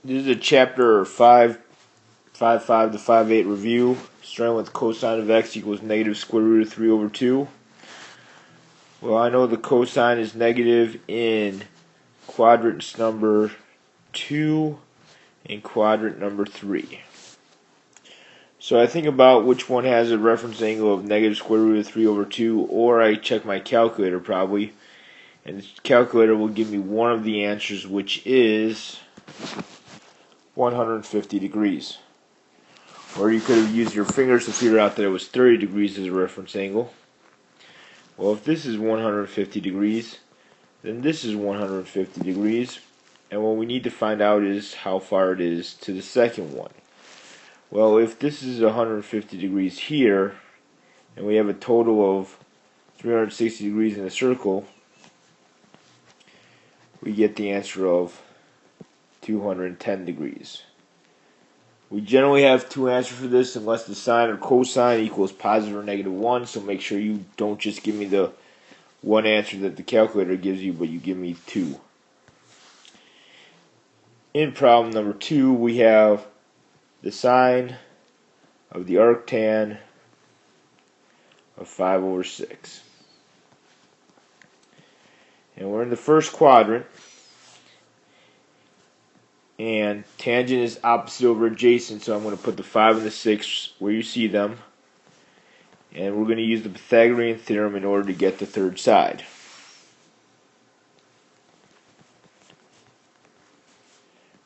This is a chapter 5.5 to 5.8 review, starting with cosine of x equals negative square root of 3 over 2. Well, I know the cosine is negative in quadrant number 2 and quadrant number 3. So I think about which one has a reference angle of negative square root of 3 over 2, or I check my calculator probably, and the calculator will give me one of the answers, which is 150 degrees. Or you could have used your fingers to figure out that it was 30 degrees as a reference angle. Well, if this is 150 degrees, then this is 150 degrees. And what we need to find out is how far it is to the second one. Well, if this is 150 degrees here, and we have a total of 360 degrees in a circle, we get the answer of 210 degrees. We generally have two answers for this unless the sine or cosine equals positive or negative 1, so make sure you don't just give me the one answer that the calculator gives you, but you give me two. In problem number 2, we have the sine of the arctan of 5 over 6. And we're in the first quadrant. And tangent is opposite over adjacent, so I'm going to put the 5 and the 6 where you see them. And we're going to use the Pythagorean theorem in order to get the third side.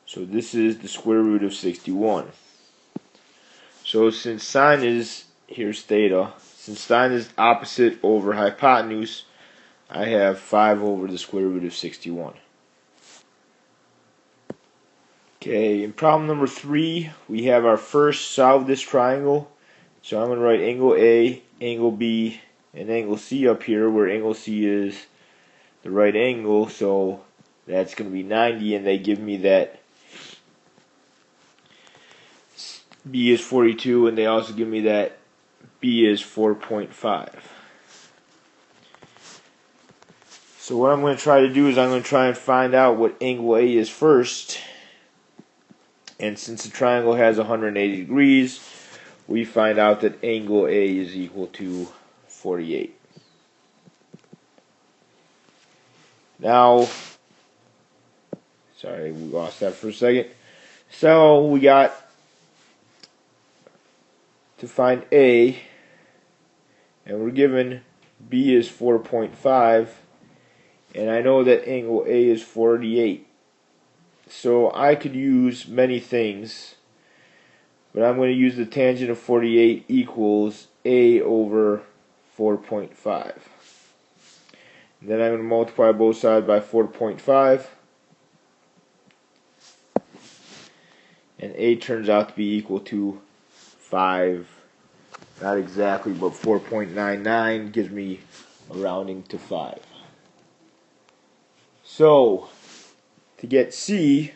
So this is the square root of 61. So since sine is, here's theta, since sine is opposite over hypotenuse, I have 5 over the square root of 61. Okay, in problem number 3, we have our first solve this triangle. So I'm going to write angle A, angle B, and angle C up here, where angle C is the right angle, so that's going to be 90, and they give me that B is 42, and they also give me that B is 4.5. So what I'm going to try to do is I'm going to try and find out what angle A is first. And since the triangle has 180 degrees, we find out that angle A is equal to 48. Now, sorry, we lost that for a second. So we got to find A, and we're given B is 4.5, and I know that angle A is 48. So I could use many things, but I'm going to use the tangent of 48 equals A over 4.5. Then I'm going to multiply both sides by 4.5, and A turns out to be equal to 5, not exactly, but 4.99 gives me a rounding to 5. So to get C,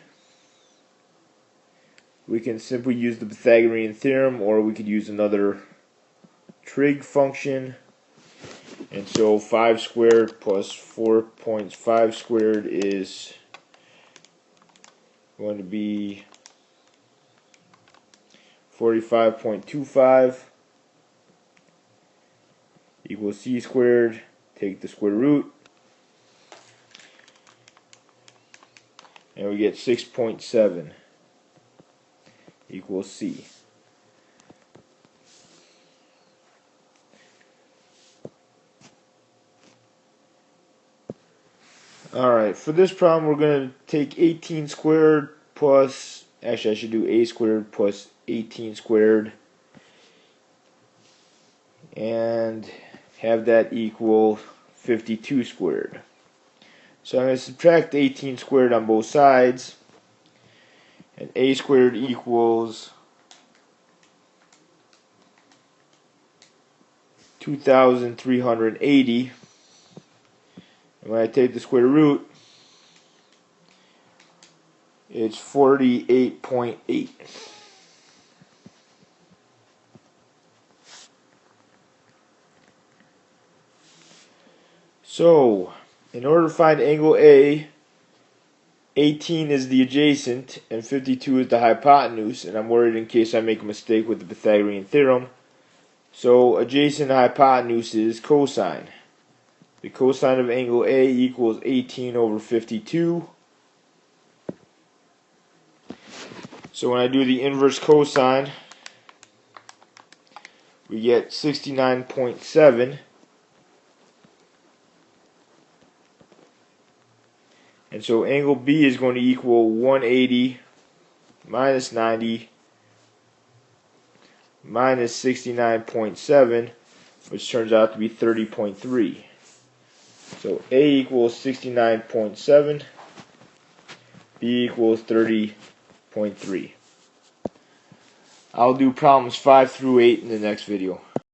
we can simply use the Pythagorean theorem, or we could use another trig function. And so 5 squared plus 4.5 squared is going to be 45.25 equals C squared. Take the square root, and we get 6.7 equals C. Alright, for this problem we're going to take 18 squared plus, actually I should do A squared plus 18 squared, and have that equal 52 squared. So I'm going to subtract 18 squared on both sides, and A squared equals 2,380. And when I take the square root, it's 48.8. So, in order to find angle A, 18 is the adjacent, and 52 is the hypotenuse, and I'm worried in case I make a mistake with the Pythagorean theorem. So adjacent and hypotenuse is cosine. The cosine of angle A equals 18 over 52. So when I do the inverse cosine, we get 69.7. And so angle B is going to equal 180 minus 90 minus 69.7, which turns out to be 30.3. So A equals 69.7, B equals 30.3. I'll do problems 5 through 8 in the next video.